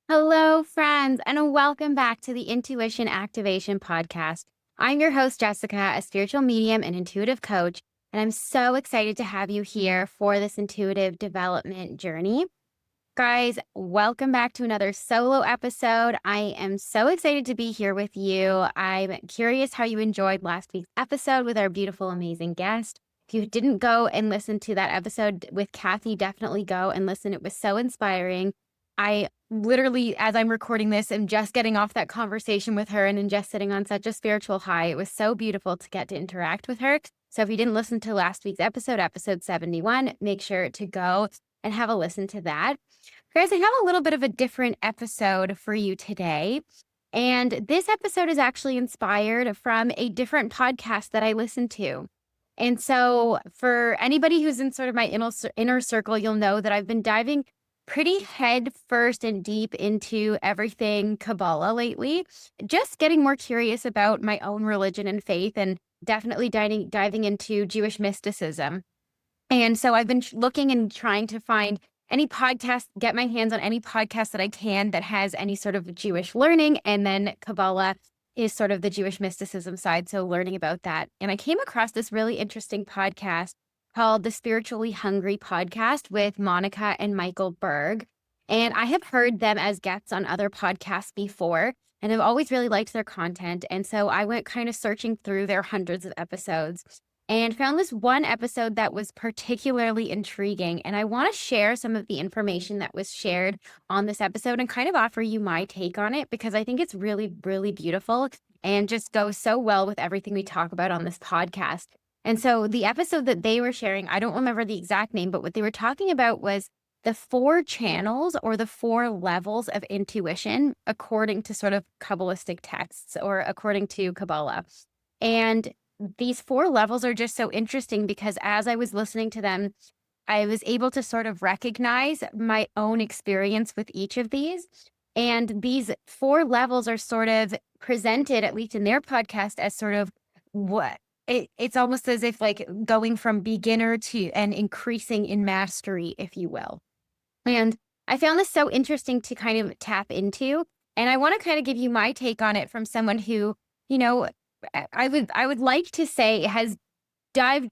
Hello, friends, and welcome back to the Intuition Activation Podcast. I'm your host, Jessica, a spiritual medium and intuitive coach, and I'm so excited to have you here for this intuitive development journey. Guys, welcome back to another solo episode. I am so excited to be here with you. I'm curious how you enjoyed last week's episode with our beautiful, amazing guest. If you didn't go and listen to that episode with Kathy, definitely go and listen. It was so inspiring. I literally, as I'm recording this, am just getting off that conversation with her and just sitting on such a spiritual high. It was so beautiful to get to interact with her. So if you didn't listen to last week's episode 71, make sure to go and have a listen to that. Guys, I have a little bit of a different episode for you today. And this episode is actually inspired from a different podcast that I listened to. And so for anybody who's in sort of my inner circle, you'll know that I've been diving pretty head first and deep into everything Kabbalah lately, just getting more curious about my own religion and faith, and definitely diving into Jewish mysticism. And so I've been looking and trying to find any podcast, get my hands on any podcast that I can that has any sort of Jewish learning. And then Kabbalah is sort of the Jewish mysticism side, so learning about that. And I came across this really interesting podcast called the Spiritually Hungry Podcast with Monica and Michael Berg. And I have heard them as guests on other podcasts before, and I've always really liked their content. And so I went kind of searching through their hundreds of episodes and found this one episode that was particularly intriguing. And I want to share some of the information that was shared on this episode and kind of offer you my take on it, because I think it's really, really beautiful and just goes so well with everything we talk about on this podcast. And so the episode that they were sharing, I don't remember the exact name, but what they were talking about was the 4 channels or the 4 levels of intuition, according to sort of Kabbalistic texts or according to Kabbalah. And these 4 levels are just so interesting because as I was listening to them, I was able to sort of recognize my own experience with each of these. And these 4 levels are sort of presented, at least in their podcast, as sort of what it's almost as if like going from beginner to and increasing in mastery, if you will. And I found this so interesting to kind of tap into. And I want to kind of give you my take on it from someone who, you know, I would like to say has dived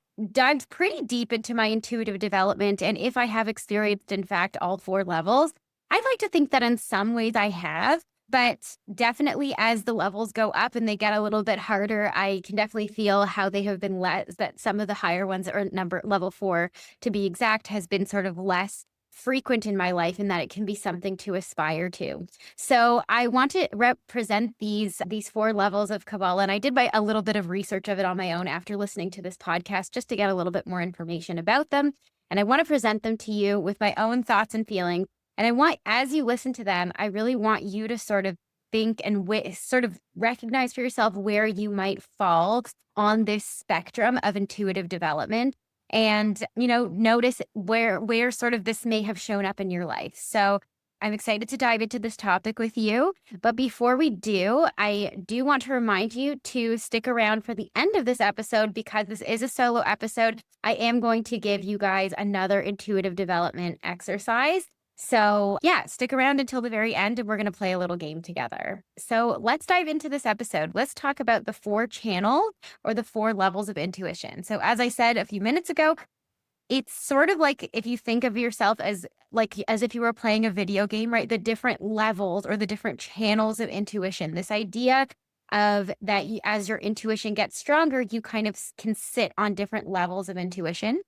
pretty deep into my intuitive development. And if I have experienced, in fact, all 4 levels, I'd like to think that in some ways I have. But definitely as the levels go up and they get a little bit harder, I can definitely feel how they have been less, that some of the higher ones, or level 4 to be exact, has been sort of less frequent in my life, and that it can be something to aspire to. So I want to represent these 4 levels of Kabbalah. And I did a little bit of research of it on my own after listening to this podcast, just to get a little bit more information about them. And I want to present them to you with my own thoughts and feelings. And I want, as you listen to them, I really want you to sort of think and sort of recognize for yourself where you might fall on this spectrum of intuitive development, and, notice where sort of this may have shown up in your life. So I'm excited to dive into this topic with you. But before we do, I do want to remind you to stick around for the end of this episode, because this is a solo episode. I am going to give you guys another intuitive development exercise. So yeah, stick around until the very end and we're going to play a little game together. So let's dive into this episode. Let's talk about the 4 channels or the 4 levels of intuition. So as I said a few minutes ago, it's sort of like if you think of yourself as if you were playing a video game, right? The different levels or the different channels of intuition. This idea of that as your intuition gets stronger, you kind of can sit on different levels of intuition.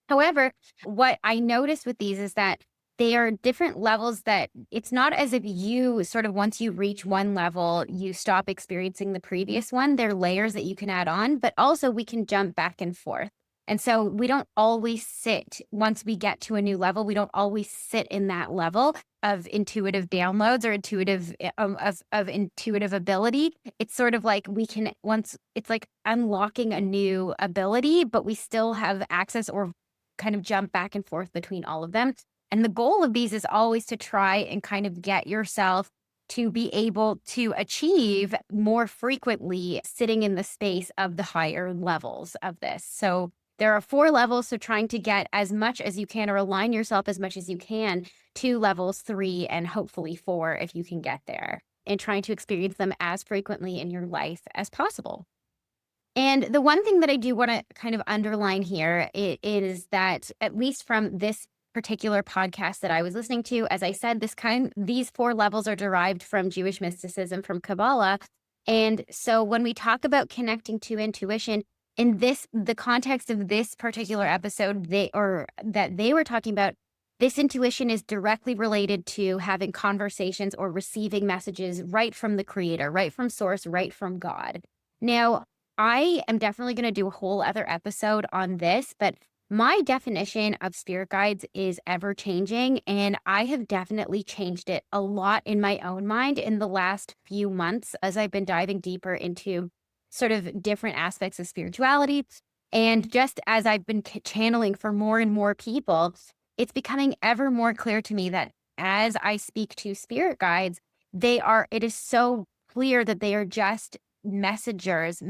However, what I noticed with these is that they are different levels, that it's not as if you sort of, once you reach one level, you stop experiencing the previous one. They're layers that you can add on, but also we can jump back and forth. And so we don't always sit, once we get to a new level, we don't always sit in that level of intuitive downloads or intuitive of intuitive ability. It's sort of like it's like unlocking a new ability, but we still have access or kind of jump back and forth between all of them. And the goal of these is always to try and kind of get yourself to be able to achieve more frequently sitting in the space of the higher levels of this. So there are 4 levels, so trying to get as much as you can or align yourself as much as you can to levels 3 and hopefully 4 if you can get there, and trying to experience them as frequently in your life as possible. And the one thing that I do want to kind of underline here is that, at least from this particular podcast that I was listening to, as I said, these 4 levels are derived from Jewish mysticism, from Kabbalah. And so when we talk about connecting to intuition, in the context of this particular episode, they were talking about, this intuition is directly related to having conversations or receiving messages right from the creator, right from source, right from God. Now, I am definitely going to do a whole other episode on this, but my definition of spirit guides is ever changing, and I have definitely changed it a lot in my own mind in the last few months as I've been diving deeper into sort of different aspects of spirituality. And just as I've been channeling for more and more people, it's becoming ever more clear to me that as I speak to spirit guides, it is so clear that they are just messengers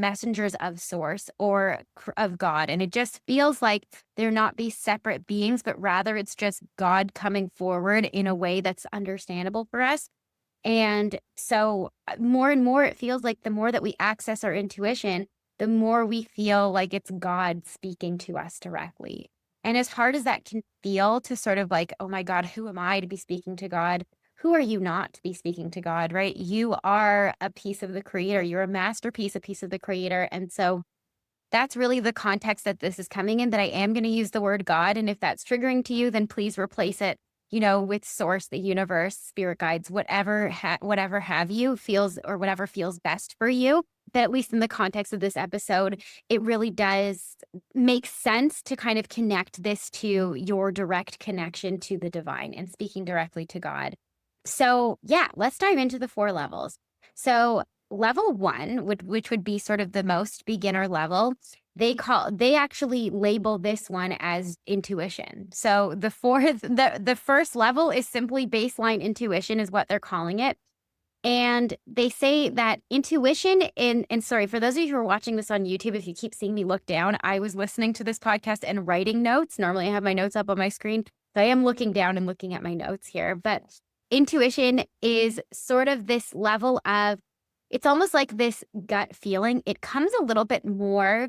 of source or of God. And it just feels like they're not these separate beings, but rather it's just God coming forward in a way that's understandable for us. And so more and more, it feels like the more that we access our intuition, the more we feel like it's God speaking to us directly. And as hard as that can feel to sort of like, oh my God, who am I to be speaking to God? Who are you not to be speaking to God, right? You are a piece of the creator. You're a masterpiece, a piece of the creator. And so that's really the context that this is coming in, that I am going to use the word God. And if that's triggering to you, then please replace it, with source, the universe, spirit guides, whatever have you feels, or whatever feels best for you. But at least in the context of this episode, it really does make sense to kind of connect this to your direct connection to the divine and speaking directly to God. So yeah, let's dive into the 4 levels. So level 1, which would be sort of the most beginner level, they actually label this one as intuition. So the first level is simply baseline intuition, is what they're calling it. And they say that intuition and sorry, for those of you who are watching this on YouTube, if you keep seeing me look down, I was listening to this podcast and writing notes. Normally I have my notes up on my screen, so I am looking down and looking at my notes here. But intuition is sort of this level of, it's almost like this gut feeling. It comes a little bit more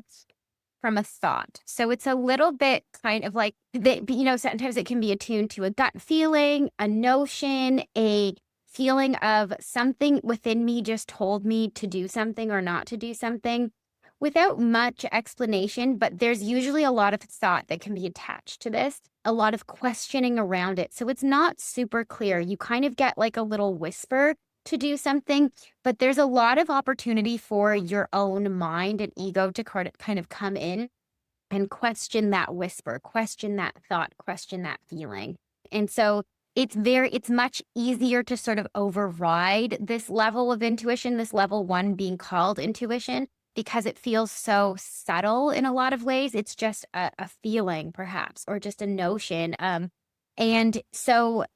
from a thought. So it's a little bit kind of like, sometimes it can be attuned to a gut feeling, a notion, a feeling of something within me just told me to do something or not to do something without much explanation. But there's usually a lot of thought that can be attached to this, a lot of questioning around it. So it's not super clear. You kind of get like a little whisper to do something, but there's a lot of opportunity for your own mind and ego to kind of come in and question that whisper, question that thought, question that feeling. And so it's much easier to sort of override this level of intuition, this level 1 being called intuition, because it feels so subtle in a lot of ways. It's just a feeling, perhaps, or just a notion. And so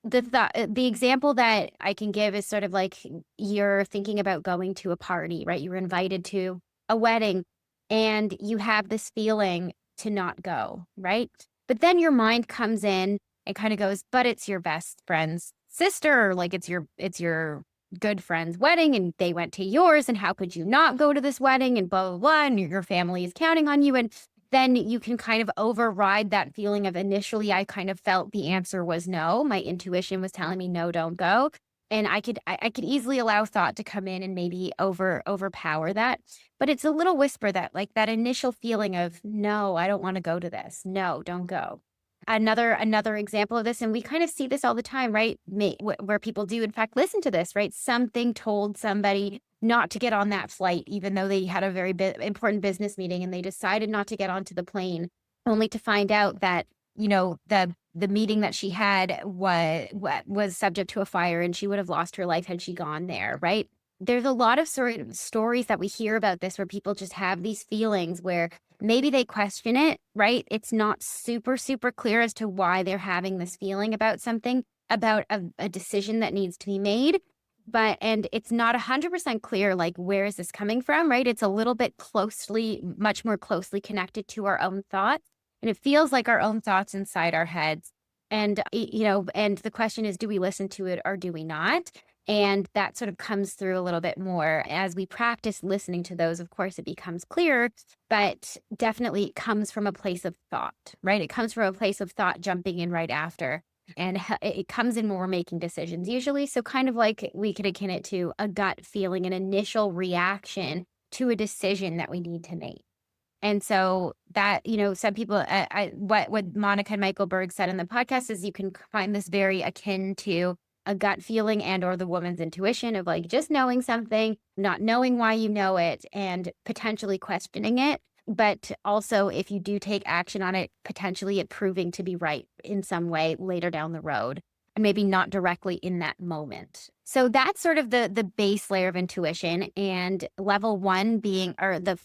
the example that I can give is sort of like, you're thinking about going to a party, right? You're invited to a wedding and you have this feeling to not go, right? But then your mind comes in and kind of goes, but it's your best friend's sister, or like it's your good friend's wedding and they went to yours, and how could you not go to this wedding, and blah, blah, blah, and your family is counting on you. And then you can kind of override that feeling of, initially I kind of felt the answer was no. My intuition was telling me no, don't go. And I could easily allow thought to come in and maybe overpower that. But it's a little whisper, that like that initial feeling of, no, I don't want to go to this. No, don't go. Another example of this, and we kind of see this all the time, right? Where people do in fact listen to this, right? Something told somebody not to get on that flight, even though they had a very important business meeting, and they decided not to get onto the plane, only to find out that, the meeting that she had was subject to a fire, and she would have lost her life had she gone there, right? There's a lot of sort of stories that we hear about this, where people just have these feelings where maybe they question it, right? It's not super, super clear as to why they're having this feeling about something, about a decision that needs to be made. and it's not 100% clear, like, where is this coming from, right? It's a little bit much more closely connected to our own thoughts. And it feels like our own thoughts inside our heads. And, and the question is, do we listen to it or do we not? And that sort of comes through a little bit more as we practice listening to those. Of course, it becomes clearer, but definitely it comes from a place of thought, right? It comes from a place of thought jumping in right after. And it comes in when we're making decisions usually. So kind of like we could akin it to a gut feeling, an initial reaction to a decision that we need to make. And so that, some people, what Monica and Michael Berg said in the podcast is you can find this very akin to a gut feeling and or the woman's intuition of like just knowing something, not knowing why you know it, and potentially questioning it. But also, if you do take action on it, potentially it proving to be right in some way later down the road, and maybe not directly in that moment. So that's sort of the base layer of intuition, and level one being, or the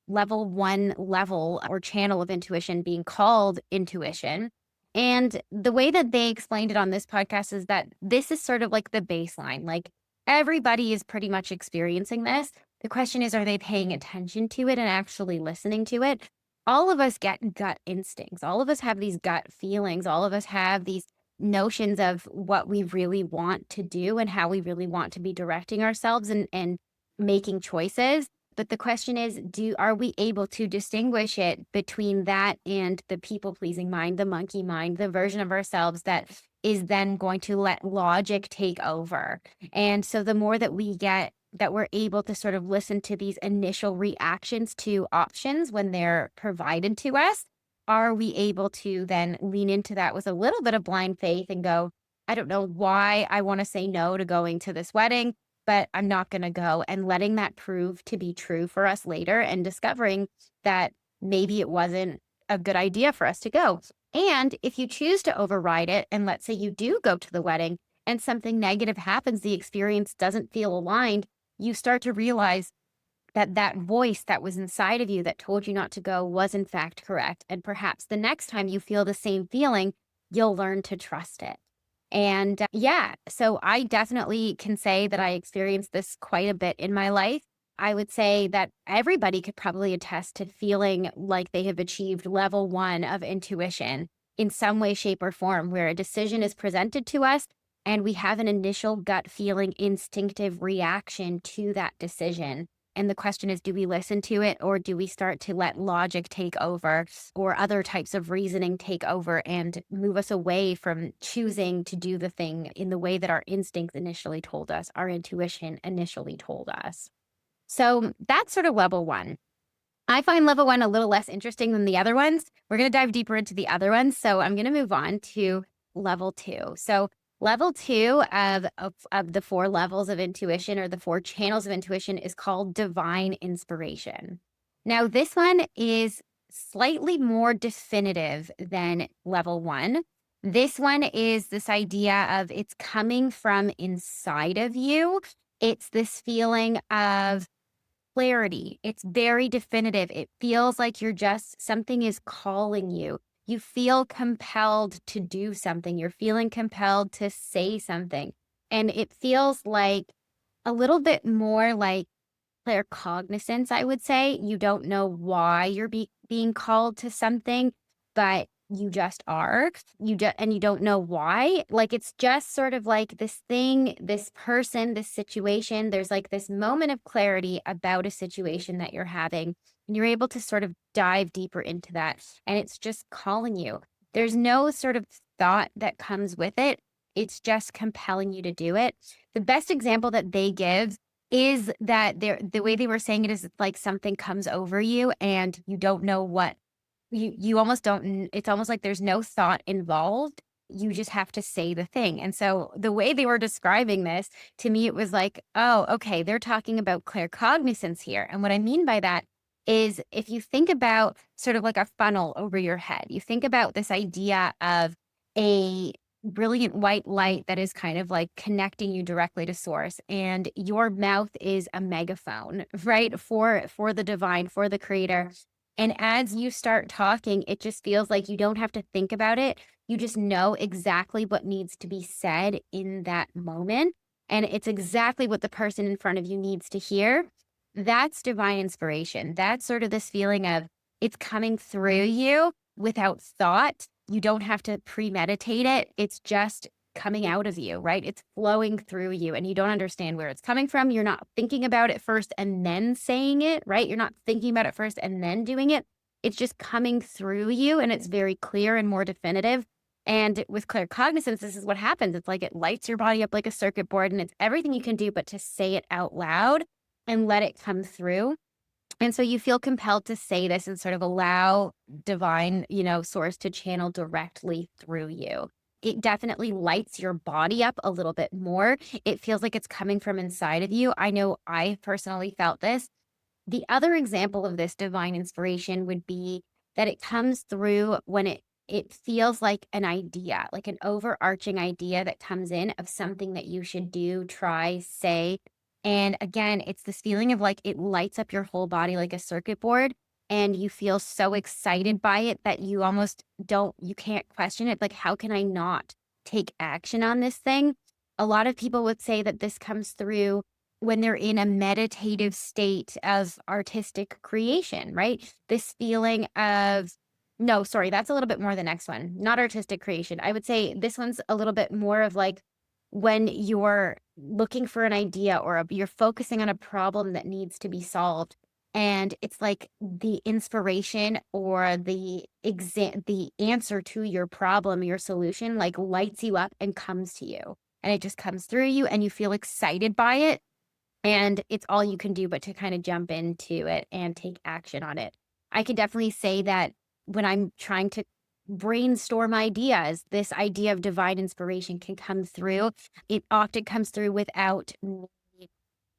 level one level or channel of intuition being called intuition. And the way that they explained it on this podcast is that this is sort of like the baseline. Like everybody is pretty much experiencing this. The question is, are they paying attention to it and actually listening to it? All of us get gut instincts. All of us have these gut feelings. All of us have these notions of what we really want to do and how we really want to be directing ourselves and making choices. But the question is, are we able to distinguish it between that and the people-pleasing mind, the monkey mind, the version of ourselves that is then going to let logic take over? And so the more that we get, that we're able to sort of listen to these initial reactions to options when they're provided to us, are we able to then lean into that with a little bit of blind faith and go, I don't know why I want to say no to going to this wedding, but I'm not going to go, and letting that prove to be true for us later and discovering that maybe it wasn't a good idea for us to go. And if you choose to override it, and let's say you do go to the wedding and something negative happens, the experience doesn't feel aligned, you start to realize that voice that was inside of you that told you not to go was in fact correct. And perhaps the next time you feel the same feeling, you'll learn to trust it. And so I definitely can say that I experienced this quite a bit in my life. I would say that everybody could probably attest to feeling like they have achieved level one of intuition in some way, shape, or form, where a decision is presented to us and we have an initial gut feeling, instinctive reaction to that decision. And the question is, do we listen to it, or do we start to let logic take over or other types of reasoning take over and move us away from choosing to do the thing in the way that our instincts initially told us, our intuition initially told us? So that's sort of level one. I find level one a little less interesting than the other ones. We're going to dive deeper into the other ones. So I'm going to move on to level two. So level two of the four levels of intuition, or the four channels of intuition, is called divine inspiration. Now, this one is slightly more definitive than level one. This one is this idea of it's coming from inside of you. It's this feeling of clarity. It's very definitive. It feels like something is calling you. You feel compelled to do something. You're feeling compelled to say something. And it feels like a little bit more like claircognizance, I would say. You don't know why you're being called to something, but you just are. And you don't know why. Like, it's just sort of like this thing, this person, this situation. There's like this moment of clarity about a situation that you're having, and you're able to sort of dive deeper into that. And it's just calling you. There's no sort of thought that comes with it. It's just compelling you to do it. The best example that they give is that the way they were saying it is like something comes over you and you don't know what. You almost don't, it's almost like there's no thought involved. You just have to say the thing. And so the way they were describing this, to me, it was like, oh, okay, they're talking about claircognizance here. And what I mean by that is, if you think about sort of like a funnel over your head, you think about this idea of a brilliant white light that is kind of like connecting you directly to source, and your mouth is a megaphone, right? For the divine, for the creator. And as you start talking, it just feels like you don't have to think about it. You just know exactly what needs to be said in that moment. and it's exactly what the person in front of you needs to hear. That's divine inspiration. That's sort of this feeling of it's coming through you without thought. You don't have to premeditate it. It's just coming out of you, right? It's flowing through you and you don't understand where it's coming from. You're not thinking about it first and then saying it, right? You're not thinking about it first and then doing it. It's just coming through you and it's very clear and more definitive. And with claircognizance, this is what happens. It's like it lights your body up like a circuit board, and it's everything you can do but to say it out loud and let it come through. And so you feel compelled to say this and sort of allow divine, source to channel directly through you. It definitely lights your body up a little bit more. It feels like it's coming from inside of you. I know I personally felt this. The other example of this divine inspiration would be that it comes through when it feels like an idea, like an overarching idea that comes in of something that you should do, try, say. And again, it's this feeling of like it lights up your whole body like a circuit board, and you feel so excited by it that you almost you can't question it. Like, how can I not take action on this thing? A lot of people would say that this comes through when they're in a meditative state of artistic creation, right? This feeling of, no, sorry, that's a little bit more the next one, not artistic creation. I would say this one's a little bit more of like when you're looking for an idea or you're focusing on a problem that needs to be solved. And it's like the inspiration or the answer to your problem, your solution, like lights you up and comes to you. And it just comes through you and you feel excited by it. And it's all you can do but to kind of jump into it and take action on it. I can definitely say that when I'm trying to brainstorm ideas, this idea of divine inspiration can come through. It often comes through without me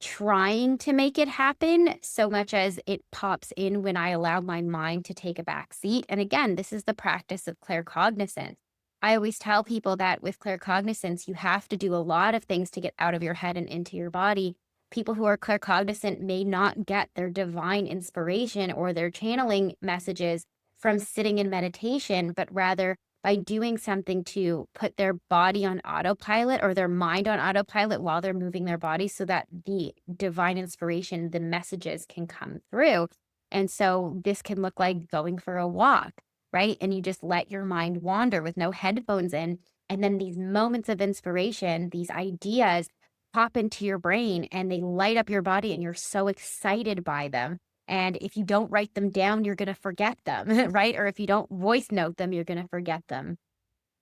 trying to make it happen so much as it pops in when I allow my mind to take a back seat. And again, this is the practice of claircognizance. I always tell people that with claircognizance, you have to do a lot of things to get out of your head and into your body. People who are claircognizant may not get their divine inspiration or their channeling messages from sitting in meditation, but rather by doing something to put their body on autopilot or their mind on autopilot while they're moving their body so that the divine inspiration, the messages can come through. And so this can look like going for a walk, right? And you just let your mind wander with no headphones in. And then these moments of inspiration, these ideas pop into your brain and they light up your body and you're so excited by them. And if you don't write them down, you're going to forget them, right? Or if you don't voice note them, you're going to forget them.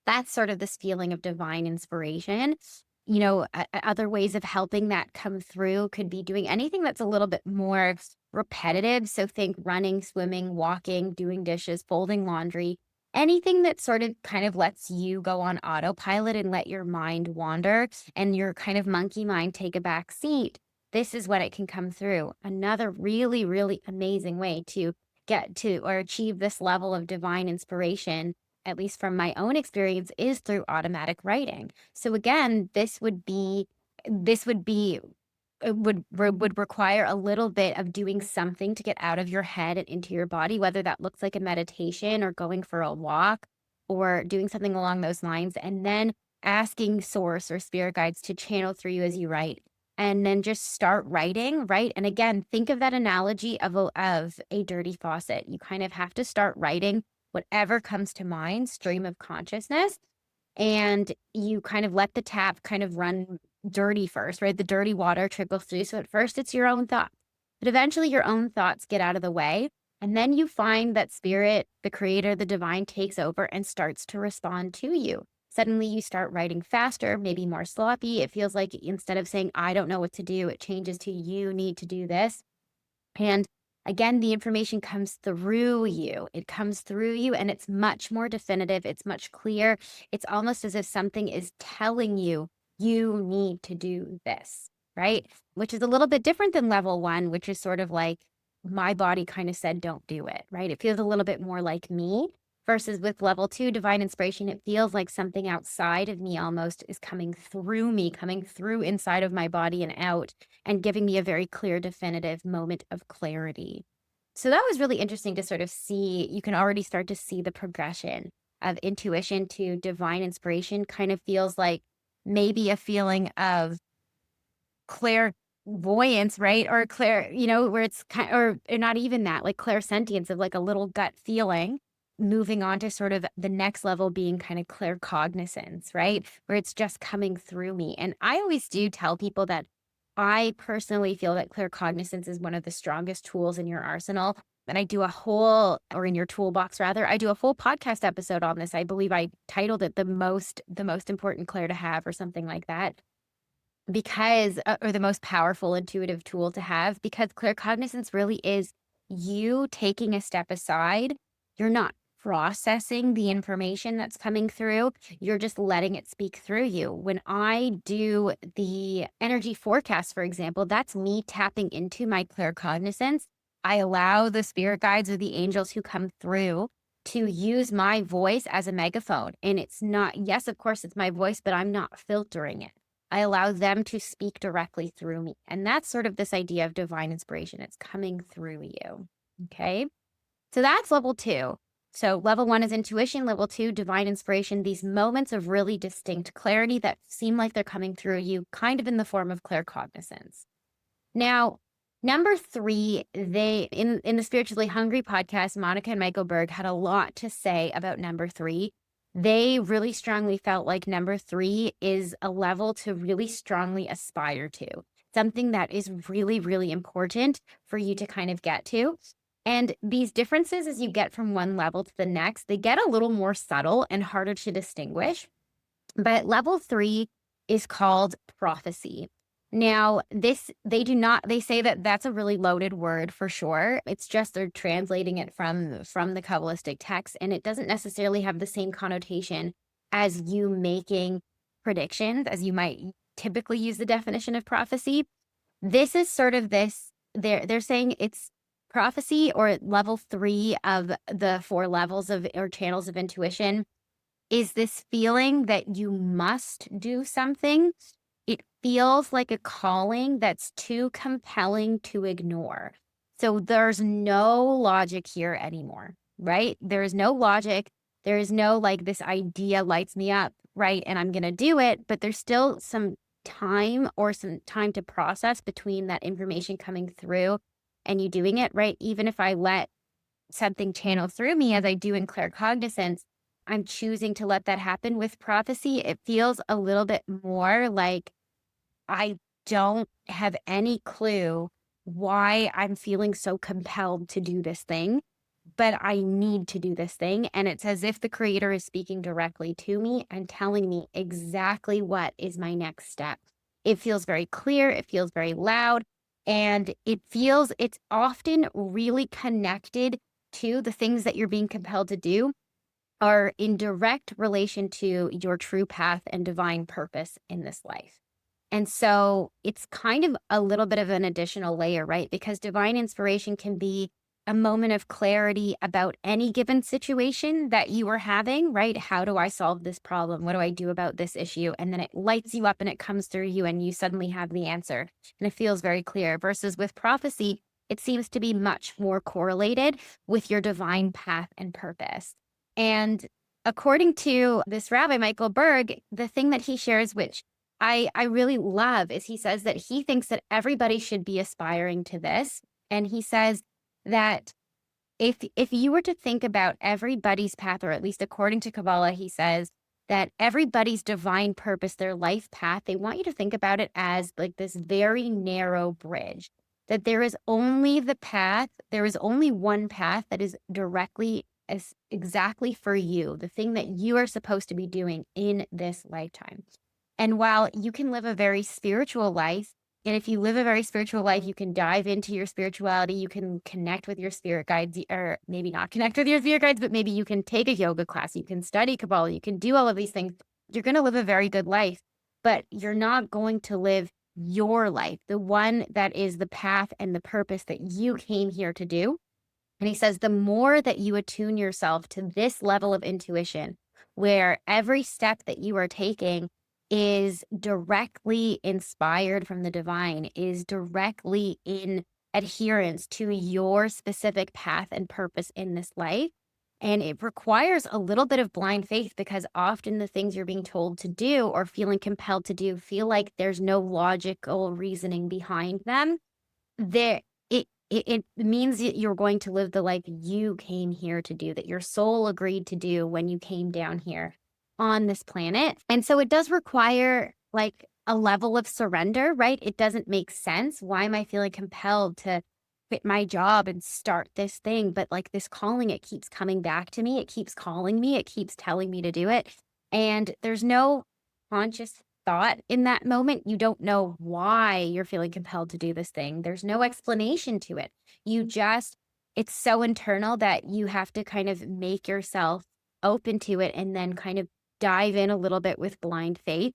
That's sort of this feeling of divine inspiration. Other ways of helping that come through could be doing anything that's a little bit more repetitive. So think running, swimming, walking, doing dishes, folding laundry, anything that sort of kind of lets you go on autopilot and let your mind wander and your kind of monkey mind take a back seat. This is when it can come through. Another really, really amazing way to get to or achieve this level of divine inspiration, at least from my own experience, is through automatic writing. So again, this would require a little bit of doing something to get out of your head and into your body, whether that looks like a meditation or going for a walk or doing something along those lines, and then asking source or spirit guides to channel through you as you write. And then just start writing, right? And again, think of that analogy of a dirty faucet. You kind of have to start writing whatever comes to mind, stream of consciousness, and you kind of let the tap kind of run dirty first, right? The dirty water trickles through. So at first it's your own thoughts, but eventually your own thoughts get out of the way. And then you find that spirit, the creator, the divine takes over and starts to respond to you. Suddenly you start writing faster, maybe more sloppy. It feels like instead of saying, I don't know what to do, it changes to you need to do this. And again, the information comes through you. It comes through you and it's much more definitive. It's much clearer. It's almost as if something is telling you, you need to do this, right? Which is a little bit different than level 1, which is sort of like my body kind of said, don't do it, right? It feels a little bit more like me. Versus with level 2, divine inspiration, it feels like something outside of me almost is coming through me, coming through inside of my body and out, and giving me a very clear, definitive moment of clarity. So that was really interesting to sort of see. You can already start to see the progression of intuition to divine inspiration kind of feels like maybe a feeling of clairvoyance, right? Or where it's kind or not even that, like clairsentience of like a little gut feeling, moving on to sort of the next level being kind of claircognizance, right? Where it's just coming through me. And I always do tell people that I personally feel that claircognizance is one of the strongest tools in your arsenal. And I do or in your toolbox rather, I do a full podcast episode on this. I believe I titled it the most important clair to have or something like that because or the most powerful intuitive tool to have, because claircognizance really is you taking a step aside. You're not processing the information that's coming through. You're just letting it speak through you. When I do the energy forecast, for example, that's me tapping into my claircognizance. I allow the spirit guides or the angels who come through to use my voice as a megaphone. And it's not, yes, of course, it's my voice, but I'm not filtering it. I allow them to speak directly through me. And that's sort of this idea of divine inspiration. It's coming through you. Okay. So that's level 2. So level 1 is intuition. Level 2, divine inspiration. These moments of really distinct clarity that seem like they're coming through you, kind of in the form of claircognizance. Now, number 3, in the Spiritually Hungry podcast, Monica and Michael Berg had a lot to say about number 3. They really strongly felt like number 3 is a level to really strongly aspire to, something that is really, really important for you to kind of get to. And these differences, as you get from one level to the next, they get a little more subtle and harder to distinguish. But level 3 is called prophecy. Now, they say that that's a really loaded word for sure. It's just they're translating it from the Kabbalistic text, and it doesn't necessarily have the same connotation as you making predictions, as you might typically use the definition of prophecy. This is sort of this, they're saying it's prophecy, or level 3 of the 4 levels of or channels of intuition, is this feeling that you must do something. It feels like a calling that's too compelling to ignore. So there's no logic here anymore, right? There is no logic. There is no like this idea lights me up, right? And I'm going to do it, but there's still some time to process between that information coming through and you doing it, right? Even if I let something channel through me as I do in claircognizance, I'm choosing to let that happen. With prophecy, it feels a little bit more like I don't have any clue why I'm feeling so compelled to do this thing, but I need to do this thing. And it's as if the creator is speaking directly to me and telling me exactly what is my next step. It feels very clear. It feels very loud. And it's often really connected to the things that you're being compelled to do are in direct relation to your true path and divine purpose in this life. And so it's kind of a little bit of an additional layer, right? Because divine inspiration can be a moment of clarity about any given situation that you are having, right? How do I solve this problem? What do I do about this issue? And then it lights you up and it comes through you and you suddenly have the answer. And it feels very clear. Versus with prophecy, it seems to be much more correlated with your divine path and purpose. And according to this Rabbi, Michael Berg, the thing that he shares, which I really love, is he says that he thinks that everybody should be aspiring to this. And he says that if you were to think about everybody's path, or at least according to Kabbalah, he says that everybody's divine purpose, their life path, they want you to think about it as like this very narrow bridge, that there is only one path that is directly as exactly for you, the thing that you are supposed to be doing in this lifetime. And while you can live a very spiritual life, and if you live a very spiritual life, you can dive into your spirituality, you can connect with your spirit guides, or maybe not connect with your spirit guides, but maybe you can take a yoga class, you can study Kabbalah, you can do all of these things. You're going to live a very good life, but you're not going to live your life, the one that is the path and the purpose that you came here to do. And he says, the more that you attune yourself to this level of intuition, where every step that you are taking is directly inspired from the divine, is directly in adherence to your specific path and purpose in this life, And it requires a little bit of blind faith because often the things you're being told to do or feeling compelled to do feel like there's no logical reasoning behind them. There, it means that you're going to live the life you came here to do, that your soul agreed to do when you came down here on this planet. And so it does require like a level of surrender, right? It doesn't make sense. Why am I feeling compelled to quit my job and start this thing? But like this calling, it keeps coming back to me. It keeps calling me. It keeps telling me to do it. And there's no conscious thought in that moment. You don't know why you're feeling compelled to do this thing. There's no explanation to it. It's so internal that you have to kind of make yourself open to it and then kind of dive in a little bit with blind faith.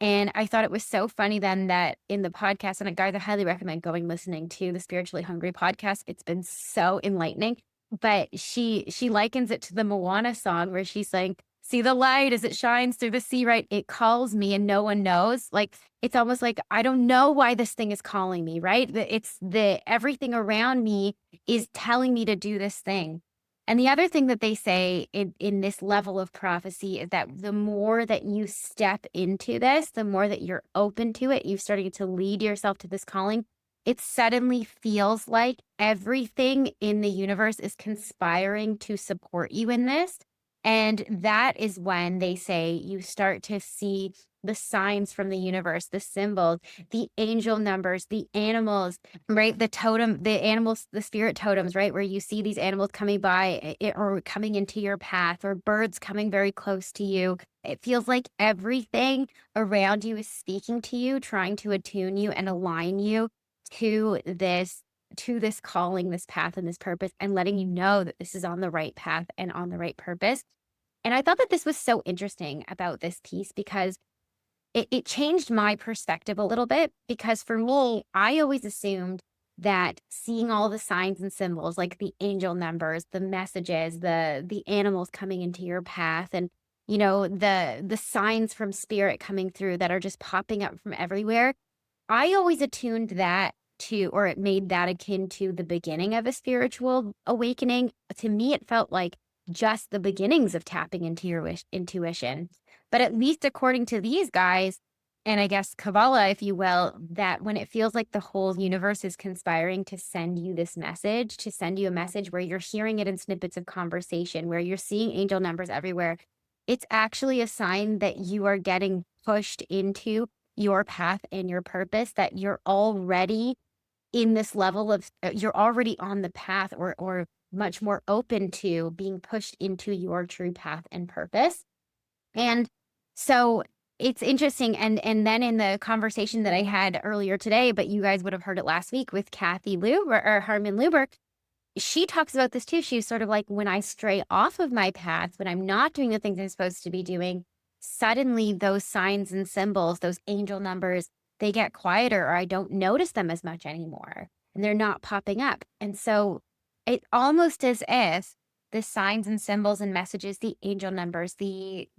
And I thought it was so funny then that in the podcast, and guys, I highly recommend going listening to the Spiritually Hungry podcast. It's been so enlightening. But she likens it to the Moana song where she's saying, see the light as it shines through the sea, right? It calls me and no one knows. Like, it's almost like, I don't know why this thing is calling me, right? It's everything around me is telling me to do this thing. And the other thing that they say in this level of prophecy is that the more that you step into this, the more that you're open to it, you're starting to lead yourself to this calling, it suddenly feels like everything in the universe is conspiring to support you in this. And that is when they say you start to see the signs from the universe, the symbols, the angel numbers, the animals, right? The totem, the animals, the spirit totems, right? Where you see these animals coming by or coming into your path, or birds coming very close to you. It feels like everything around you is speaking to you, trying to attune you and align you to this calling, this path, and this purpose, and letting you know that this is on the right path and on the right purpose. And I thought that this was so interesting about this piece because it changed my perspective a little bit, because for me, I always assumed that seeing all the signs and symbols, like the angel numbers, the messages, the animals coming into your path, and the signs from spirit coming through that are just popping up from everywhere, I always attuned that to, or it made that akin to the beginning of a spiritual awakening. To me, it felt like just the beginnings of tapping into your intuition. But at least according to these guys, and I guess Kabbalah, if you will, that when it feels like the whole universe is conspiring to send you this message, to send you a message where you're hearing it in snippets of conversation, where you're seeing angel numbers everywhere, it's actually a sign that you are getting pushed into your path and your purpose, that you're already in this level of, you're already on the path, or much more open to being pushed into your true path and purpose. And so it's interesting. And then in the conversation that I had earlier today, but you guys would have heard it last week with Kathy Luber, or Harmon Luber, she talks about this too. She's sort of like, when I stray off of my path, when I'm not doing the things I'm supposed to be doing, suddenly those signs and symbols, those angel numbers, they get quieter, or I don't notice them as much anymore, and they're not popping up. And so it almost as if the signs and symbols and messages, the angel numbers, the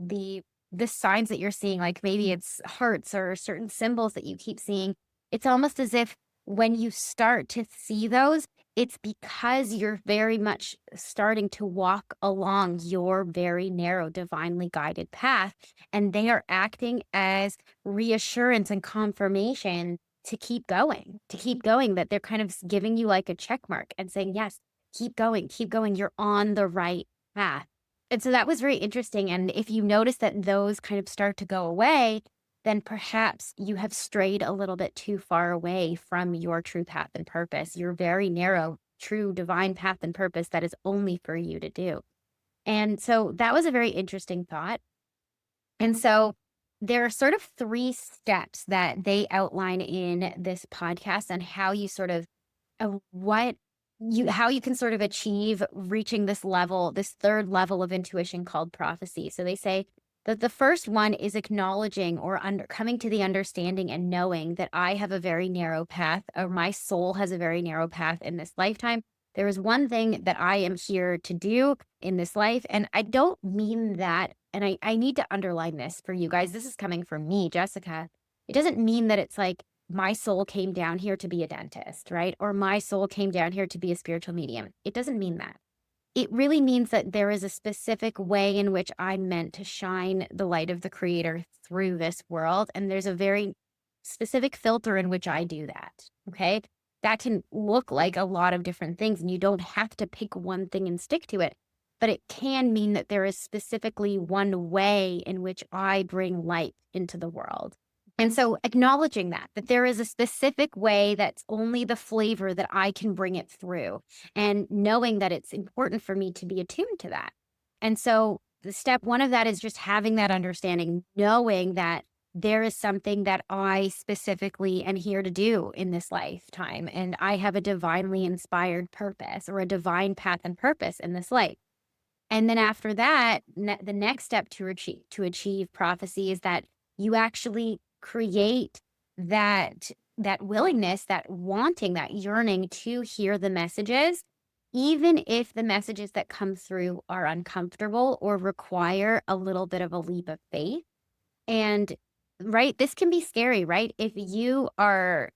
signs that you're seeing, like maybe it's hearts or certain symbols that you keep seeing, it's almost as if when you start to see those, it's because you're very much starting to walk along your very narrow, divinely guided path. And they are acting as reassurance and confirmation to keep going, that they're kind of giving you like a check mark and saying, yes, keep going, you're on the right path. And so that was very interesting. And if you notice that those kind of start to go away, then perhaps you have strayed a little bit too far away from your true path and purpose, your very narrow, true divine path and purpose that is only for you to do. And so that was a very interesting thought. And so there are sort of 3 steps that they outline in this podcast on how you sort of, how you can sort of achieve reaching this level, this 3rd level of intuition called prophecy. So they say that the first one is acknowledging or coming to the understanding and knowing that I have a very narrow path, or my soul has a very narrow path in this lifetime. There is one thing that I am here to do in this life. And I don't mean that, and I need to underline this for you guys. This is coming from me, Jessica. It doesn't mean that it's like my soul came down here to be a dentist, right? Or my soul came down here to be a spiritual medium. It doesn't mean that. it really means that there is a specific way in which I'm meant to shine the light of the creator through this world. And there's a very specific filter in which I do that. Okay. That can look like a lot of different things, and you don't have to pick one thing and stick to it. But it can mean that there is specifically one way in which I bring light into the world. And so acknowledging that there is a specific way that's only the flavor that I can bring it through, and knowing that it's important for me to be attuned to that. And so the step one of that is just having that understanding, knowing that there is something that I specifically am here to do in this lifetime. And I have a divinely inspired purpose, or a divine path and purpose in this life. And then after that, the next step to achieve prophecy is that you actually create that willingness, that wanting, that yearning to hear the messages, even if the messages that come through are uncomfortable or require a little bit of a leap of faith. And right, this can be scary, right? If you are,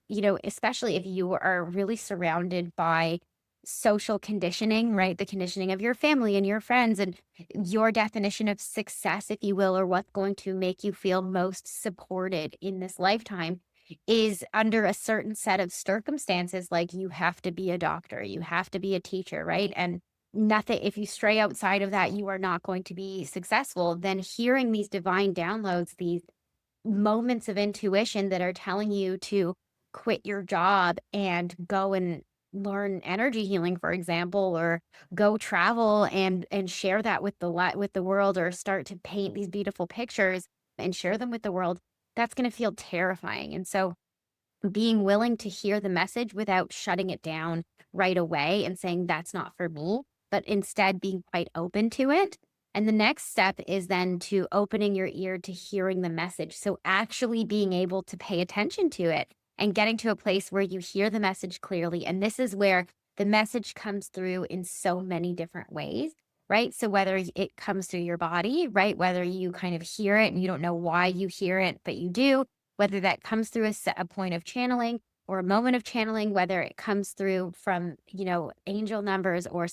especially if you are really surrounded by social conditioning, right? The conditioning of your family and your friends and your definition of success, if you will, or what's going to make you feel most supported in this lifetime is under a certain set of circumstances. Like, you have to be a doctor, you have to be a teacher, right? And nothing, if you stray outside of that, you are not going to be successful. Then hearing these divine downloads, these moments of intuition that are telling you to quit your job and go and learn energy healing, for example, or go travel and share that with the world, or start to paint these beautiful pictures and share them with the world, that's going to feel terrifying. And so being willing to hear the message without shutting it down right away and saying that's not for me, but instead being quite open to it. And the next step is then to opening your ear to hearing the message. So actually being able to pay attention to it and getting to a place where you hear the message clearly. And this is where the message comes through in so many different ways, right? So whether it comes through your body, right? Whether you kind of hear it and you don't know why you hear it, but you do, whether that comes through a point of channeling or a moment of channeling, whether it comes through from, angel numbers or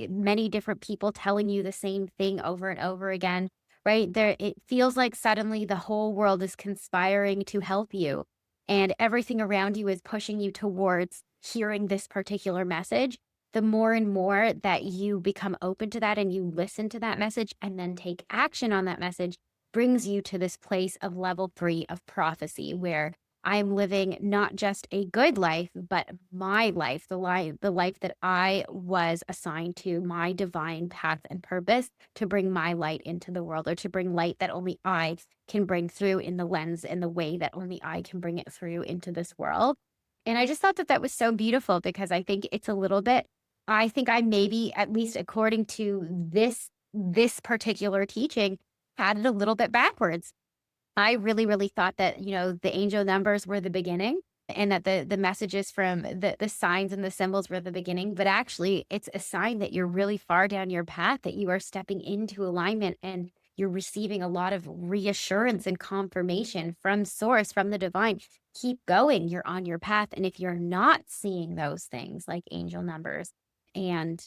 many different people telling you the same thing over and over again, right? There, it feels like suddenly the whole world is conspiring to help you, and everything around you is pushing you towards hearing this particular message. The more and more that you become open to that and you listen to that message and then take action on that message, brings you to this place of level 3 of prophecy, where I'm living not just a good life, but my life, the life that I was assigned to, my divine path and purpose to bring my light into the world, or to bring light that only I can bring through in the lens and the way that only I can bring it through into this world. And I just thought that was so beautiful, because I think it's a little bit, I think I maybe, at least according to this particular teaching, had it a little bit backwards. I really, really thought that, the angel numbers were the beginning, and that the messages from the signs and the symbols were the beginning. But actually, it's a sign that you're really far down your path, that you are stepping into alignment, and you're receiving a lot of reassurance and confirmation from source, from the divine. Keep going. You're on your path. And if you're not seeing those things like angel numbers and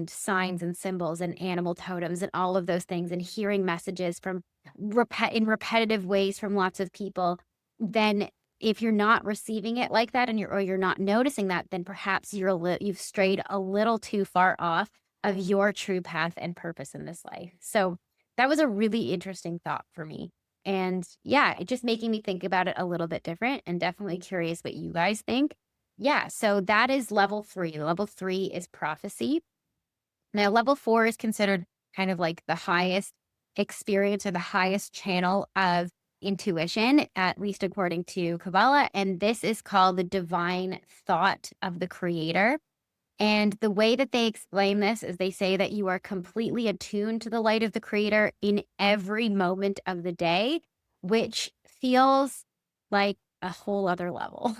signs and symbols and animal totems and all of those things, and hearing messages from in repetitive ways from lots of people, then if you're not receiving it like that, and you're not noticing that, then perhaps you've strayed a little too far off of your true path and purpose in this life. So that was a really interesting thought for me. And yeah, it just making me think about it a little bit different, and definitely curious what you guys think. Yeah, so that is level 3. Level 3 is prophecy. Now, level 4 is considered kind of like the highest experience, or the highest channel of intuition, at least according to Kabbalah. And this is called the divine thought of the creator. And the way that they explain this is they say that you are completely attuned to the light of the creator in every moment of the day, which feels like a whole other level.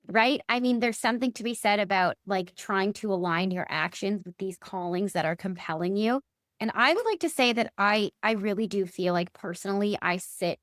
Right? I mean, there's something to be said about like trying to align your actions with these callings that are compelling you. And I would like to say that I really do feel like, personally, I sit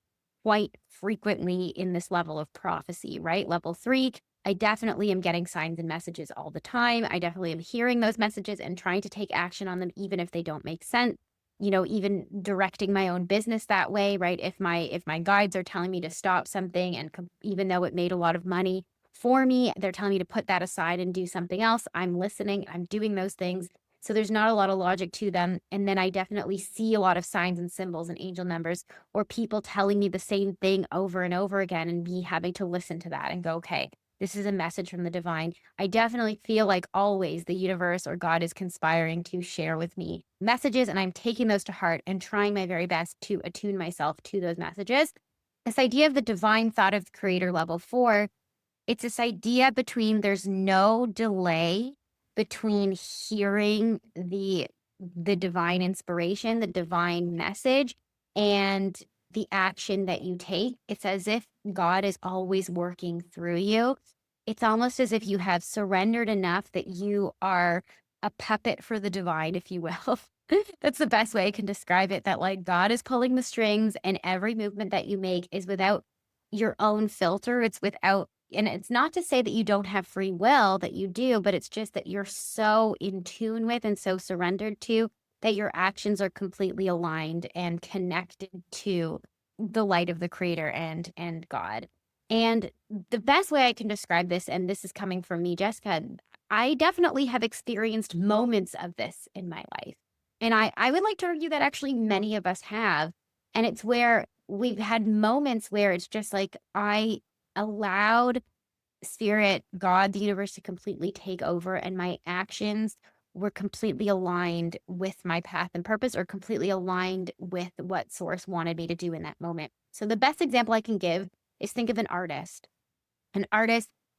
quite frequently in this level of prophecy, right? Level 3, I definitely am getting signs and messages all the time. I definitely am hearing those messages and trying to take action on them, even if they don't make sense. Even directing my own business that way, right? If my guides are telling me to stop something, and even though it made a lot of money for me, they're telling me to put that aside and do something else. I'm listening, I'm doing those things. So there's not a lot of logic to them. And then I definitely see a lot of signs and symbols and angel numbers, or people telling me the same thing over and over again, and me having to listen to that and go, okay, this is a message from the divine. I definitely feel like always the universe or God is conspiring to share with me messages, and I'm taking those to heart and trying my very best to attune myself to those messages. This idea of the divine thought of the creator level 4, it's this idea between there's no delay between hearing the divine inspiration, the divine message, and the action that you take. It's as if God is always working through you. It's almost as if you have surrendered enough that you are a puppet for the divine, if you will. That's the best way I can describe it, that like God is pulling the strings, and every movement that you make is without your own filter. It's without, and it's not to say that you don't have free will, that you do, but it's just that you're so in tune with and so surrendered to that your actions are completely aligned and connected to the light of the creator and God. And the best way I can describe this, and this is coming from me, Jessica, I definitely have experienced moments of this in my life. And I would like to argue that actually many of us have. And it's where we've had moments where it's just like I allowed spirit, God, the universe to completely take over, and my actions were completely aligned with my path and purpose, or completely aligned with what source wanted me to do in that moment. So the best example I can give is think of an artist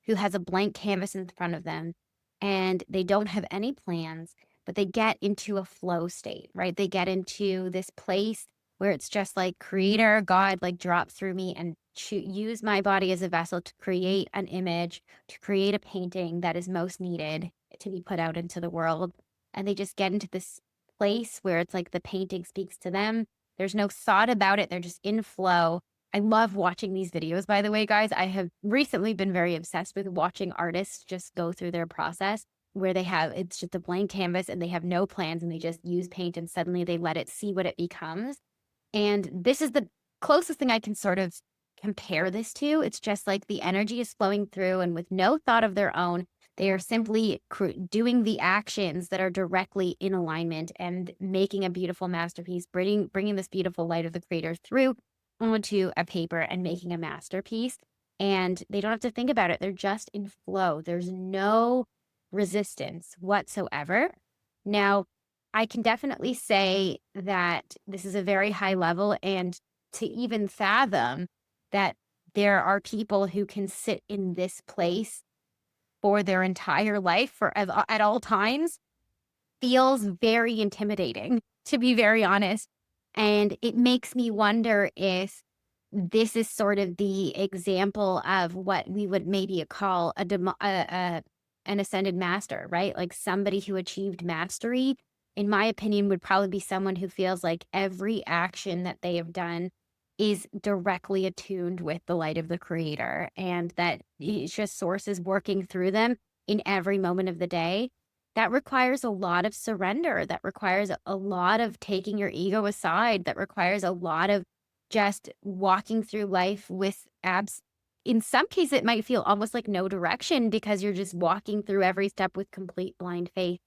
who has a blank canvas in front of them, and they don't have any plans, but they get into a flow state, right? They get into this place where it's just like creator, God, like drop through me and use my body as a vessel to create an image, to create a painting that is most needed to be put out into the world. And they just get into this place where it's like the painting speaks to them. There's no thought about it. They're just in flow. I love watching these videos, by the way, guys. I have recently been very obsessed with watching artists just go through their process, where it's just a blank canvas and they have no plans, and they just use paint, and suddenly they let it see what it becomes. And this is the closest thing I can sort of compare this to. It's just like the energy is flowing through, and with no thought of their own, they are simply doing the actions that are directly in alignment and making a beautiful masterpiece, bringing this beautiful light of the creator through onto a paper and making a masterpiece. And they don't have to think about it. They're just in flow. There's no resistance whatsoever. Now, I can definitely say that this is a very high level, and to even fathom that there are people who can sit in this place for their entire life at all times feels very intimidating, to be very honest. And it makes me wonder if this is sort of the example of what we would maybe call an ascended master, right? Like somebody who achieved mastery, in my opinion, would probably be someone who feels like every action that they have done is directly attuned with the light of the creator, and that it's just sources working through them in every moment of the day. That requires a lot of surrender. That requires a lot of taking your ego aside. That requires a lot of just walking through life with in some cases, it might feel almost like no direction, because you're just walking through every step with complete blind faith.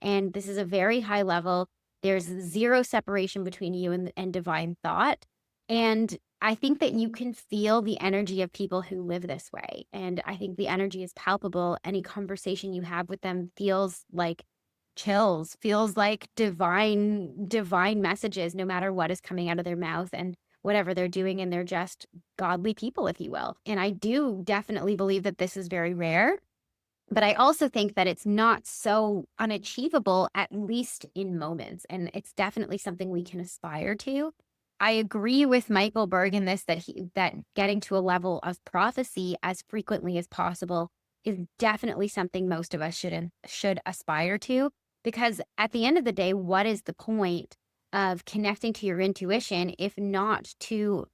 And this is a very high level. There's zero separation between you and divine thought. And I think that you can feel the energy of people who live this way. And I think the energy is palpable. Any conversation you have with them feels like chills, feels like divine messages, no matter what is coming out of their mouth and whatever they're doing. And they're just godly people, if you will. And I do definitely believe that this is very rare. But I also think that it's not so unachievable, at least in moments. And it's definitely something we can aspire to. I agree with Michael Berg in this, that getting to a level of prophecy as frequently as possible is definitely something most of us should aspire to. Because at the end of the day, what is the point of connecting to your intuition if not to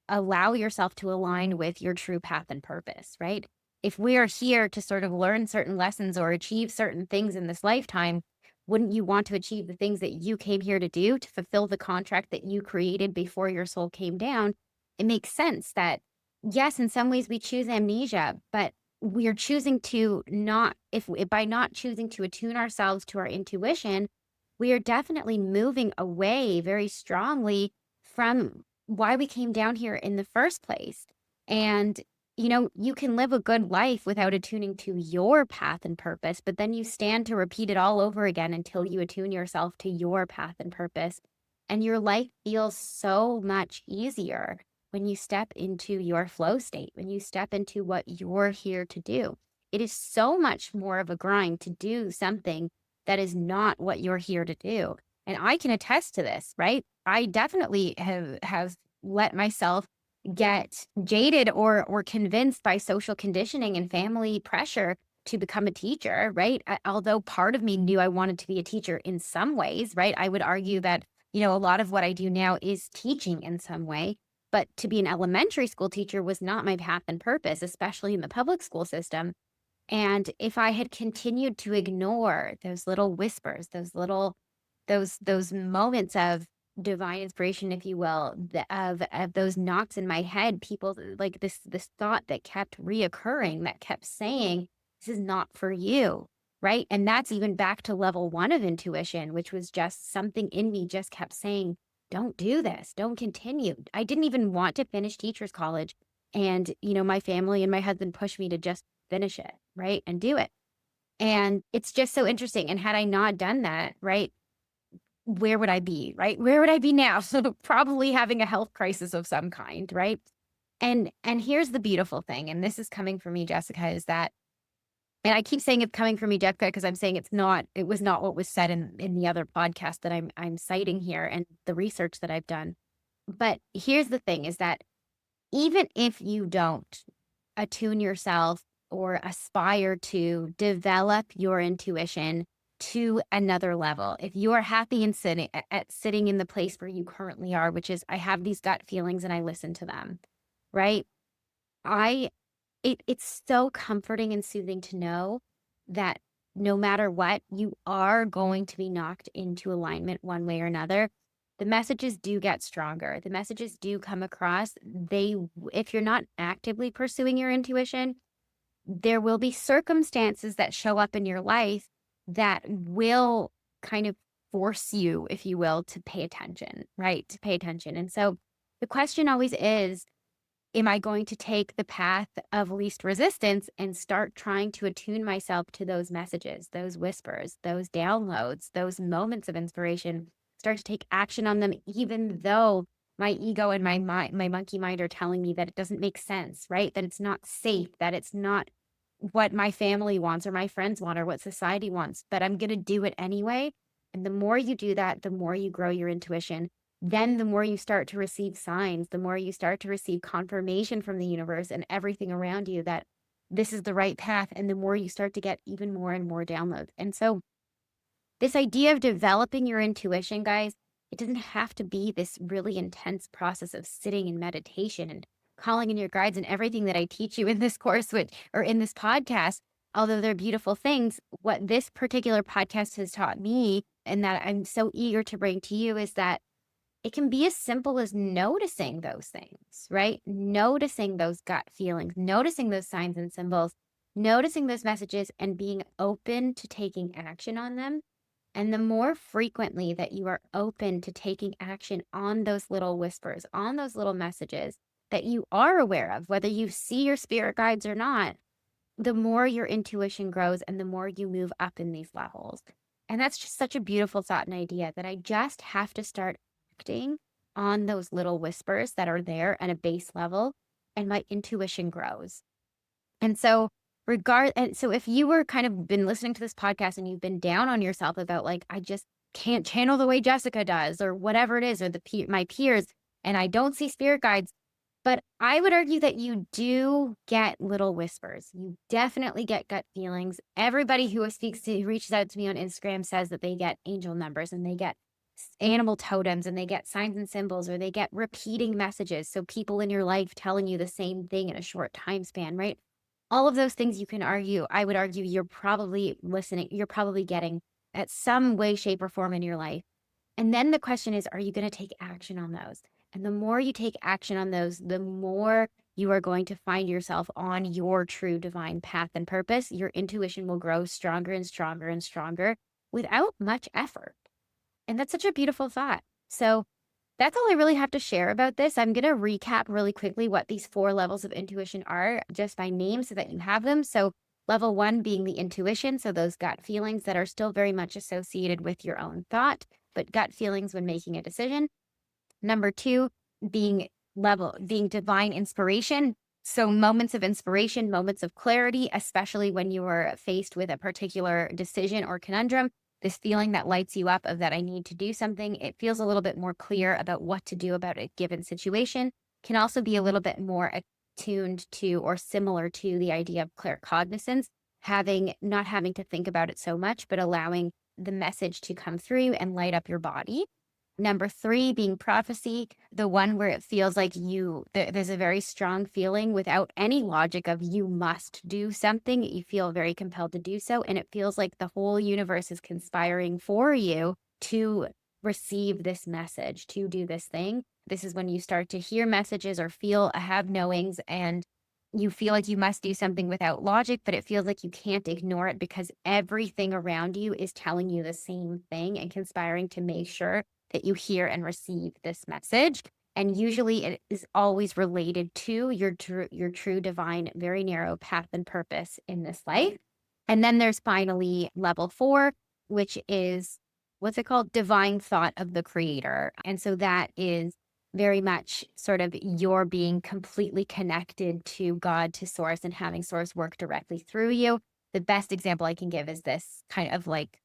allow yourself to align with your true path and purpose, right? If we are here to sort of learn certain lessons or achieve certain things in this lifetime, wouldn't you want to achieve the things that you came here to do, to fulfill the contract that you created before your soul came down? It makes sense that, yes, in some ways we choose amnesia, but we're choosing to not, if by not choosing to attune ourselves to our intuition, we are definitely moving away very strongly from why we came down here in the first place. And, you can live a good life without attuning to your path and purpose, but then you stand to repeat it all over again until you attune yourself to your path and purpose. And your life feels so much easier when you step into your flow state, when you step into what you're here to do. It is so much more of a grind to do something that is not what you're here to do. And I can attest to this, right? I definitely have let myself get jaded or convinced by social conditioning and family pressure to become a teacher, right? Although part of me knew I wanted to be a teacher in some ways, right? I would argue that, a lot of what I do now is teaching in some way. But to be an elementary school teacher was not my path and purpose, especially in the public school system. And if I had continued to ignore those little whispers, those moments of divine inspiration, if you will, of those knocks in my head, people like this thought that kept reoccurring, that kept saying, this is not for you, right? And that's even back to level 1 of intuition, which was just something in me just kept saying, don't do this, don't continue. I didn't even want to finish teacher's college. And, my family and my husband pushed me to just finish it, right? And do it. And it's just so interesting. And had I not done that, right, where would I be, right? Where would I be now? So probably having a health crisis of some kind, right? And here's the beautiful thing, and this is coming from me, Jessica, is that, and I keep saying it's coming from me, Jessica, because I'm saying it was not what was said in the other podcast that I'm citing here and the research that I've done. But here's the thing, is that even if you don't attune yourself or aspire to develop your intuition to another level, if you are happy in sitting in the place where you currently are, which is, I have these gut feelings and I listen to them, right? It's so comforting and soothing to know that no matter what, you are going to be knocked into alignment one way or another. The messages do get stronger. The messages do come across. If you're not actively pursuing your intuition, there will be circumstances that show up in your life that will kind of force you, if you will, to pay attention, right? To pay attention. And so the question always is, am I going to take the path of least resistance and start trying to attune myself to those messages, those whispers, those downloads, those moments of inspiration, start to take action on them, even though my ego and my monkey mind are telling me that it doesn't make sense, right? That it's not safe, that it's not what my family wants or my friends want or what society wants, but I'm going to do it anyway. And the more you do that, the more you grow your intuition. Then the more you start to receive signs, the more you start to receive confirmation from the universe and everything around you that this is the right path. And the more you start to get even more and more downloads. And so this idea of developing your intuition, guys, it doesn't have to be this really intense process of sitting in meditation and calling in your guides and everything that I teach you in this course, or in this podcast. Although they're beautiful things, what this particular podcast has taught me, and that I'm so eager to bring to you, is that it can be as simple as noticing those things, right? Noticing those gut feelings, noticing those signs and symbols, noticing those messages, and being open to taking action on them. And the more frequently that you are open to taking action on those little whispers, on those little messages that you are aware of, whether you see your spirit guides or not, the more your intuition grows and the more you move up in these levels. And that's just such a beautiful thought and idea, that I just have to start acting on those little whispers that are there at a base level, and my intuition grows. And so if you were kind of been listening to this podcast and you've been down on yourself about, like, I just can't channel the way Jessica does, or whatever it is, or my peers, and I don't see spirit guides, but I would argue that you do get little whispers. You definitely get gut feelings. Everybody who reaches out to me on Instagram says that they get angel numbers and they get animal totems and they get signs and symbols, or they get repeating messages. So people in your life telling you the same thing in a short time span, right? All of those things you can argue, I would argue you're probably listening, you're probably getting at some way, shape, or form in your life. And then the question is, are you going to take action on those? And the more you take action on those, the more you are going to find yourself on your true divine path and purpose. Your intuition will grow stronger and stronger and stronger without much effort. And that's such a beautiful thought. So that's all I really have to share about this. I'm going to recap really quickly what these 4 levels of intuition are just by name so that you have them. So level 1 being the intuition. So those gut feelings that are still very much associated with your own thought, but gut feelings when making a decision. Number 2 being divine inspiration. So moments of inspiration, moments of clarity, especially when you are faced with a particular decision or conundrum. This feeling that lights you up of that I need to do something. It feels a little bit more clear about what to do about a given situation. Can also be a little bit more attuned to or similar to the idea of claircognizance, not having to think about it so much, but allowing the message to come through and light up your body. Number 3 being prophecy, the one where it feels like there's a very strong feeling without any logic of you must do something. You feel very compelled to do so. And it feels like the whole universe is conspiring for you to receive this message, to do this thing. This is when you start to hear messages or have knowings, and you feel like you must do something without logic, but it feels like you can't ignore it because everything around you is telling you the same thing and conspiring to make sure that you hear and receive this message. And usually it is always related to your true divine, very narrow path and purpose in this life. And then there's finally level 4, which is what's it called? Divine thought of the creator. And so that is very much sort of your being completely connected to God, to source, and having source work directly through you. The best example I can give is this kind of like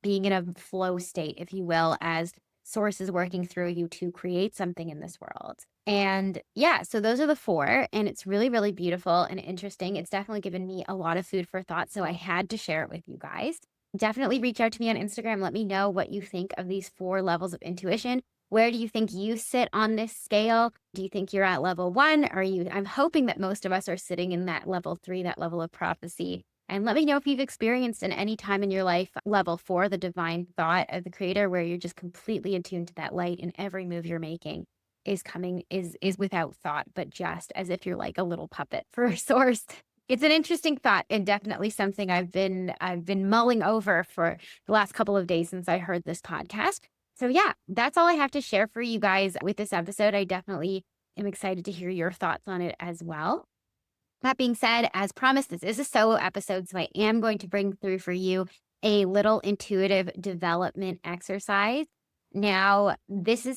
being in a flow state, if you will, as source is working through you to create something in this world. And yeah, so those are the 4, and it's really, really beautiful and interesting. It's definitely given me a lot of food for thought, so I had to share it with you guys. Definitely reach out to me on Instagram. Let me know what you think of these 4 levels of intuition. Where do you think you sit on this scale? Do you think you're at level 1? I'm hoping that most of us are sitting in that level 3, that level of prophecy. And let me know if you've experienced in any time in your life level 4, the divine thought of the creator, where you're just completely attuned to that light, and every move you're making is without thought, but just as if you're like a little puppet for a source. It's an interesting thought, and definitely something I've been mulling over for the last couple of days since I heard this podcast. So yeah, that's all I have to share for you guys with this episode. I definitely am excited to hear your thoughts on it as well. That being said, as promised, this is a solo episode, so I am going to bring through for you a little intuitive development exercise. Now, this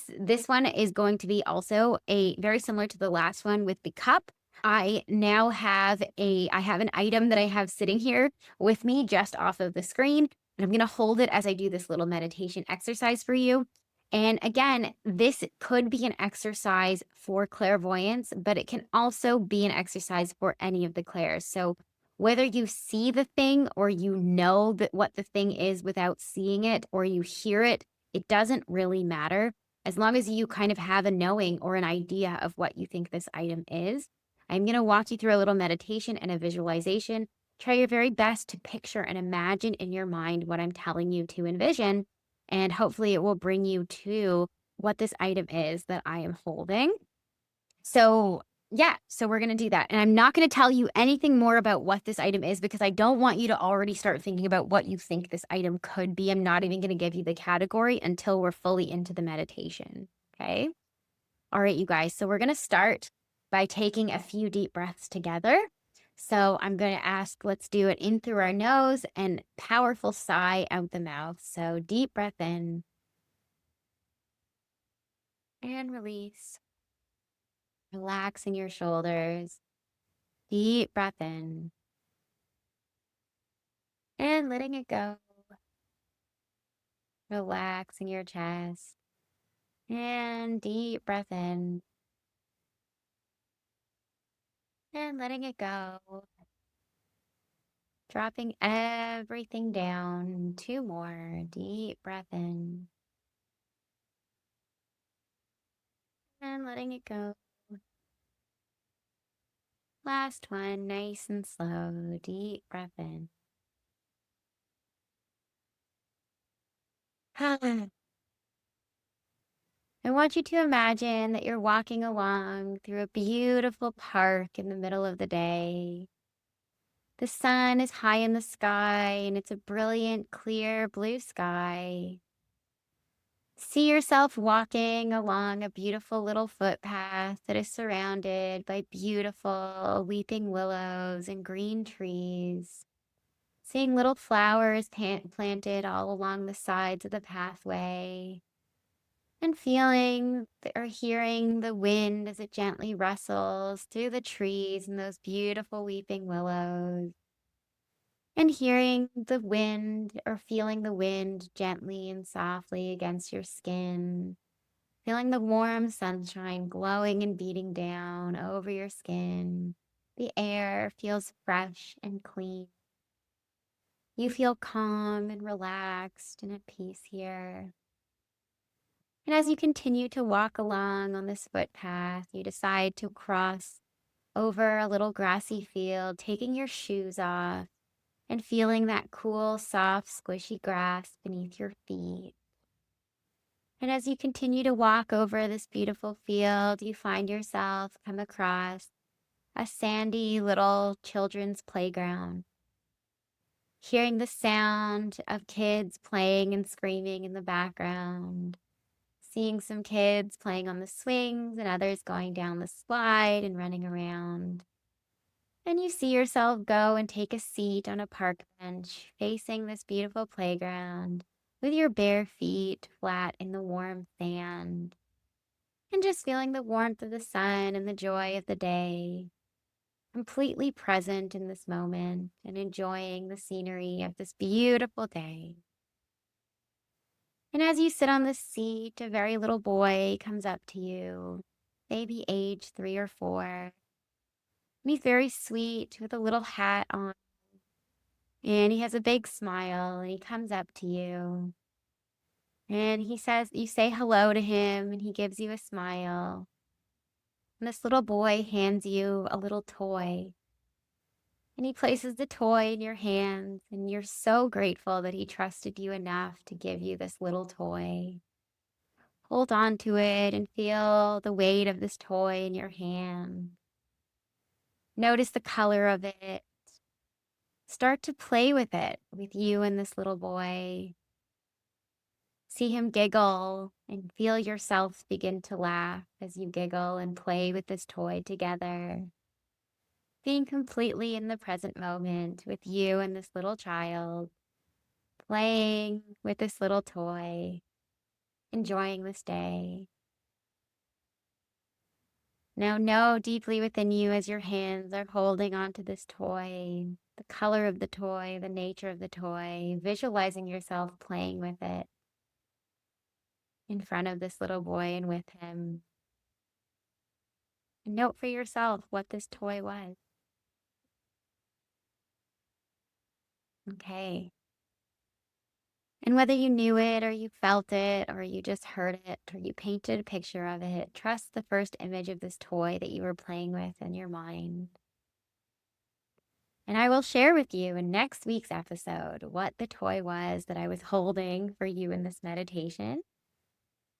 one is going to be also a very similar to the last one with the cup. I now have an item that I have sitting here with me just off of the screen, and I'm going to hold it as I do this little meditation exercise for you. And again, this could be an exercise for clairvoyance, but it can also be an exercise for any of the clairs. So whether you see the thing or you know that what the thing is without seeing it, or you hear it, it doesn't really matter. As long as you kind of have a knowing or an idea of what you think this item is. I'm going to walk you through a little meditation and a visualization. Try your very best to picture and imagine in your mind what I'm telling you to envision. And hopefully it will bring you to what this item is that I am holding. So yeah, so we're going to do that. And I'm not going to tell you anything more about what this item is because I don't want you to already start thinking about what you think this item could be. I'm not even going to give you the category until we're fully into the meditation. Okay. All right, you guys. So we're going to start by taking a few deep breaths together. So I'm going to ask, let's do it in through our nose and powerful sigh out the mouth. So deep breath in and release, relaxing your shoulders. Deep breath in and letting it go. Relaxing your chest and deep breath in and letting it go. Dropping everything down. 2 more. Deep breath in And letting it go. Last one, nice and slow. Deep breath in. I want you to imagine that you're walking along through a beautiful park in the middle of the day. The sun is high in the sky and it's a brilliant, clear blue sky. See yourself walking along a beautiful little footpath that is surrounded by beautiful weeping willows and green trees. Seeing little flowers planted all along the sides of the pathway. And feeling or hearing the wind as it gently rustles through the trees and those beautiful weeping willows. And hearing the wind or feeling the wind gently and softly against your skin. Feeling the warm sunshine glowing and beating down over your skin. The air feels fresh and clean. You feel calm and relaxed and at peace here. And as you continue to walk along on this footpath, you decide to cross over a little grassy field, taking your shoes off and feeling that cool, soft, squishy grass beneath your feet. And as you continue to walk over this beautiful field, you find yourself come across a sandy little children's playground. Hearing the sound of kids playing and screaming in the background. Seeing some kids playing on the swings and others going down the slide and running around. And you see yourself go and take a seat on a park bench facing this beautiful playground with your bare feet flat in the warm sand. And just feeling the warmth of the sun and the joy of the day. Completely present in this moment and enjoying the scenery of this beautiful day. And as you sit on the seat, a very little boy comes up to you, maybe age 3 or 4. And he's very sweet with a little hat on. And he has a big smile and he comes up to you. And he says, you say hello to him and he gives you a smile. And this little boy hands you a little toy. And he places the toy in your hands and you're so grateful that he trusted you enough to give you this little toy. Hold on to it and feel the weight of this toy in your hand. Notice the color of it. Start to play with it with you and this little boy. See him giggle and feel yourself begin to laugh as you giggle and play with this toy together. Being completely in the present moment with you and this little child, playing with this little toy, enjoying this day. Now know deeply within you as your hands are holding onto this toy, the color of the toy, the nature of the toy, visualizing yourself playing with it in front of this little boy and with him. And note for yourself what this toy was. Okay. And whether you knew it or you felt it or you just heard it or you painted a picture of it, trust the first image of this toy that you were playing with in your mind. And I will share with you in next week's episode what the toy was that I was holding for you in this meditation.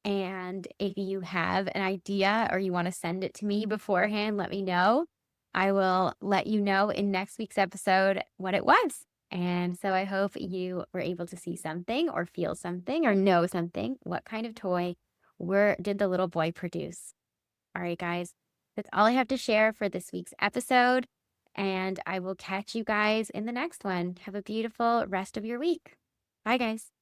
And if you have an idea or you want to send it to me beforehand, let me know. I will let you know in next week's episode what it was. And so I hope you were able to see something or feel something or know something. What kind of toy did the little boy produce? All right, guys, that's all I have to share for this week's episode. And I will catch you guys in the next one. Have a beautiful rest of your week. Bye, guys.